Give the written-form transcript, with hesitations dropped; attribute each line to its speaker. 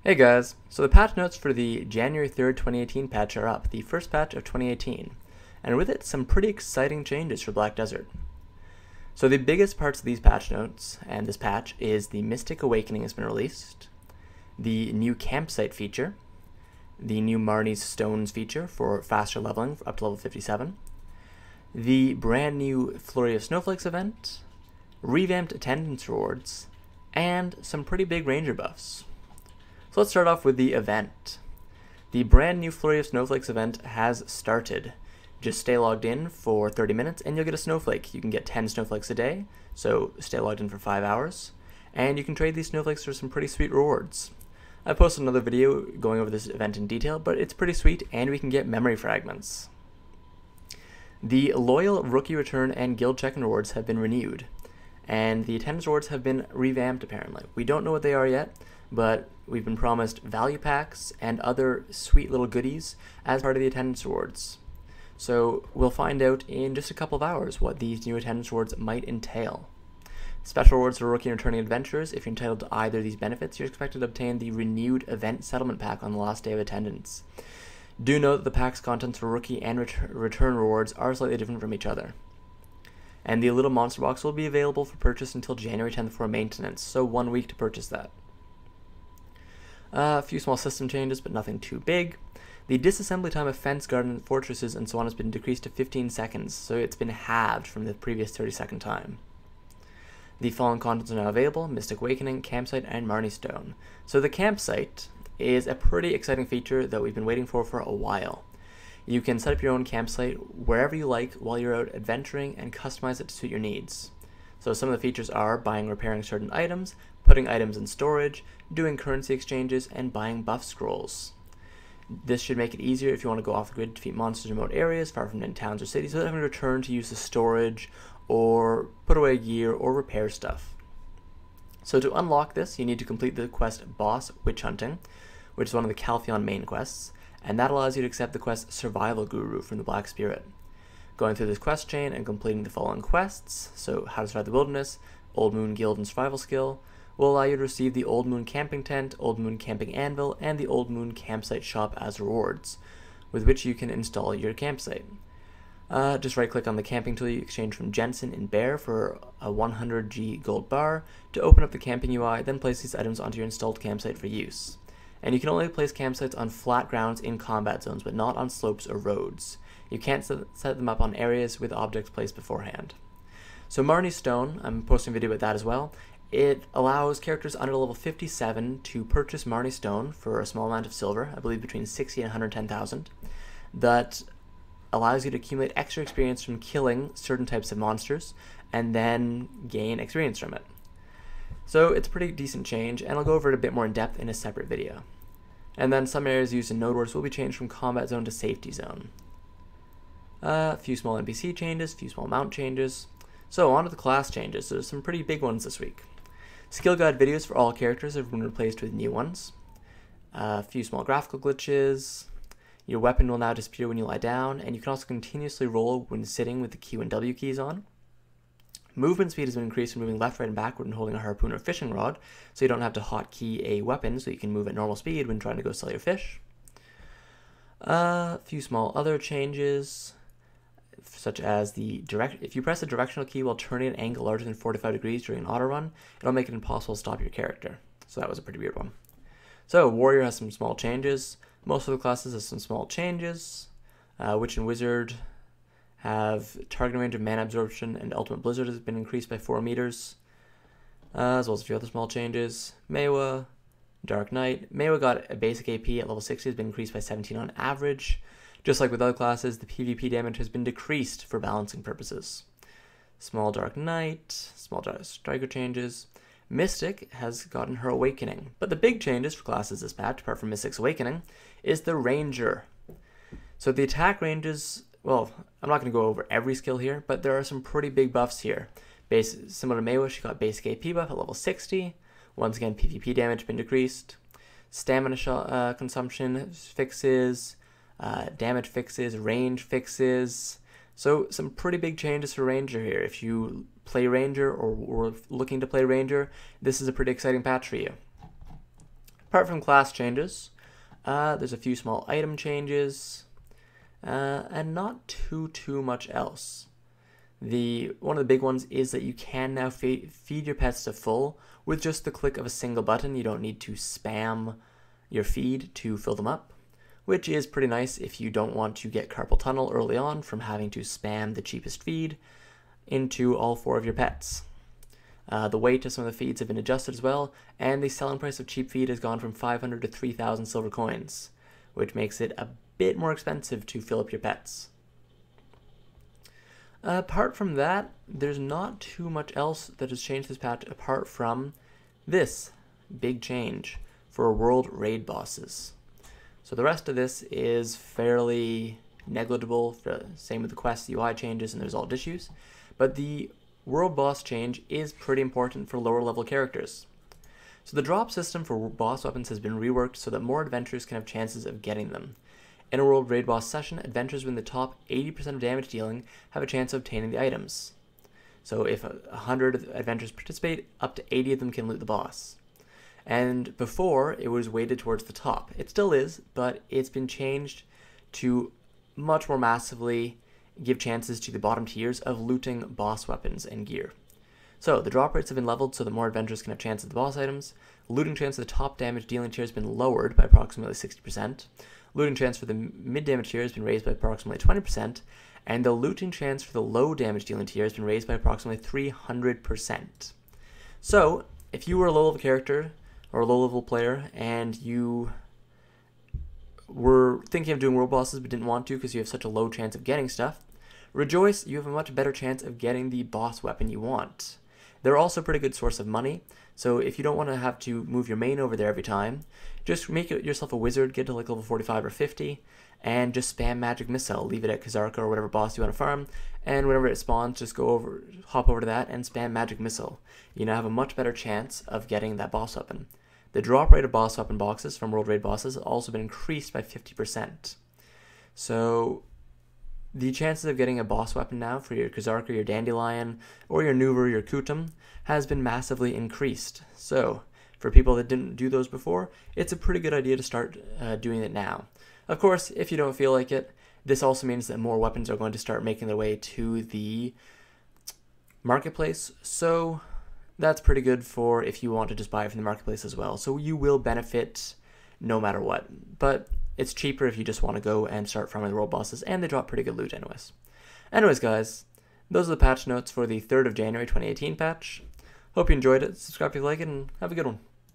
Speaker 1: Hey guys, so the patch notes for the January 3rd, 2018 patch are up, the first patch of 2018, and with it some pretty exciting changes for Black Desert. So the biggest parts of these patch notes and this patch is the Mystic Awakening has been released, the new campsite feature, the new Marni's Stones feature for faster leveling up to level 57, the brand new Flurry of Snowflakes event, revamped attendance rewards, and some pretty big ranger buffs. So let's start off with the event. The brand new Flurry of Snowflakes event has started. Just stay logged in for 30 minutes and you'll get a snowflake. You can get 10 snowflakes a day, so stay logged in for 5 hours. And you can trade these snowflakes for some pretty sweet rewards. I posted another video going over this event in detail, but it's pretty sweet and we can get memory fragments. The Loyal Rookie Return and Guild Check-in rewards have been renewed, and the attendance rewards have been revamped apparently. We don't know what they are yet, but we've been promised value packs and other sweet little goodies as part of the attendance rewards. So we'll find out in just a couple of hours what these new attendance rewards might entail. Special rewards for rookie and returning adventurers. If you're entitled to either of these benefits, you're expected to obtain the renewed event settlement pack on the last day of attendance. Do note that the pack's contents for rookie and return rewards are slightly different from each other. And the little monster box will be available for purchase until January 10th for maintenance, so 1 week to purchase that. A few small system changes, but nothing too big. The disassembly time of fence, garden, fortresses, and so on has been decreased to 15 seconds, so it's been halved from the previous 30-second time. The following contents are now available: Mystic Awakening, Campsite, and Marni Stone. So the Campsite is a pretty exciting feature that we've been waiting for a while. You can set up your own campsite wherever you like while you're out adventuring and customize it to suit your needs. So some of the features are buying and repairing certain items, putting items in storage, doing currency exchanges, and buying buff scrolls. This should make it easier if you want to go off the grid to defeat monsters in remote areas far from main towns or cities without having to return to use the storage or put away gear or repair stuff. So to unlock this, you need to complete the quest Boss Witch Hunting, which is one of the Calpheon main quests, and that allows you to accept the quest Survival Guru from the Black Spirit. Going through this quest chain and completing the following quests, so How to Survive the Wilderness, Old Moon Guild and Survival Skill, will allow you to receive the Old Moon Camping Tent, Old Moon Camping Anvil, and the Old Moon Campsite Shop as rewards, with which you can install your campsite. Just right click on the camping tool you exchange from Jensen in Bear for a 100G gold bar to open up the camping UI, then place these items onto your installed campsite for use. And you can only place campsites on flat grounds in combat zones, but not on slopes or roads. You can't set them up on areas with objects placed beforehand. So Marni Stone, I'm posting a video about that as well. It allows characters under level 57 to purchase Marni Stone for a small amount of silver, I believe between 60 and 110,000, that allows you to accumulate extra experience from killing certain types of monsters and then gain experience from it. So it's a pretty decent change, and I'll go over it a bit more in depth in a separate video. And then some areas used in Node Wars will be changed from combat zone to safety zone. A few small NPC changes, a few small mount changes. So on to the class changes. There's some pretty big ones this week. Skill guide videos for all characters have been replaced with new ones. A few small graphical glitches. Your weapon will now disappear when you lie down, and you can also continuously roll when sitting with the Q and W keys on. Movement speed has been increased when moving left, right, and backward and holding a harpoon or fishing rod, so you don't have to hotkey a weapon, so you can move at normal speed when trying to go sell your fish. A few small other changes, such as if you press the directional key while turning at an angle larger than 45 degrees during an auto run, it'll make it impossible to stop your character. So that was a pretty weird one. So Warrior has some small changes. Most of the classes have some small changes. Witch and Wizard have targeting range of mana absorption, and Ultimate Blizzard has been increased by 4 meters, as well as a few other small changes. Mewa, Dark Knight. Mewa got a basic AP at level 60, has been increased by 17 on average. Just like with other classes, the PvP damage has been decreased for balancing purposes. Small Dark Knight, small Dark Striker changes. Mystic has gotten her Awakening, but the big changes for classes this patch, apart from Mystic's Awakening, is the Ranger. So the attack ranges, well, I'm not going to go over every skill here, but there are some pretty big buffs here. Similar to Mewa, she got basic AP buff at level 60. Once again, PvP damage been decreased. Stamina consumption fixes, damage fixes, range fixes. So some pretty big changes for Ranger here. If you play Ranger or were looking to play Ranger, this is a pretty exciting patch for you. Apart from class changes, there's a few small item changes, and not too much else. One of the big ones is that you can now feed your pets to full with just the click of a single button. You don't need to spam your feed to fill them up, which is pretty nice if you don't want to get carpal tunnel early on from having to spam the cheapest feed into all 4 of your pets. The weight of some of the feeds have been adjusted as well, and the selling price of cheap feed has gone from 500 to 3,000 silver coins, which makes it a bit more expensive to fill up your pets. Apart from that, there's not too much else that has changed this patch apart from this big change for world raid bosses. So the rest of this is fairly negligible, same with the quest UI changes and the result issues, but the world boss change is pretty important for lower level characters. So the drop system for boss weapons has been reworked so that more adventurers can have chances of getting them. In a world raid boss session, adventurers with the top 80% of damage dealing have a chance of obtaining the items. So if 100 adventurers participate, up to 80 of them can loot the boss. And before, it was weighted towards the top. It still is, but it's been changed to much more massively give chances to the bottom tiers of looting boss weapons and gear. So the drop rates have been leveled so that more adventurers can have chances at the boss items. Looting chance of the top damage dealing tier has been lowered by approximately 60%. Looting chance for the mid damage tier has been raised by approximately 20%, and the looting chance for the low damage dealing tier has been raised by approximately 300%. So, if you were a low level character or a low level player and you were thinking of doing world bosses but didn't want to because you have such a low chance of getting stuff, rejoice, you have a much better chance of getting the boss weapon you want. They're also a pretty good source of money, so if you don't want to have to move your main over there every time, just make yourself a wizard, get to like level 45 or 50, and just spam magic missile. Leave it at Kazarka or whatever boss you want to farm, and whenever it spawns, just hop over to that and spam magic missile. You now have a much better chance of getting that boss weapon. The drop rate of boss weapon boxes from world raid bosses has also been increased by 50%. So the chances of getting a boss weapon now for your Kazarka, your Dandelion, or your Nuver, your Kutum, has been massively increased. So for people that didn't do those before, it's a pretty good idea to start doing it now. Of course, if you don't feel like it, this also means that more weapons are going to start making their way to the marketplace. So that's pretty good for if you want to just buy it from the marketplace as well. So you will benefit no matter what. But it's cheaper if you just want to go and start farming the world bosses, and they drop pretty good loot anyways. Anyways, guys, those are the patch notes for the 3rd of January 2018 patch. Hope you enjoyed it. Subscribe if you like it, and have a good one.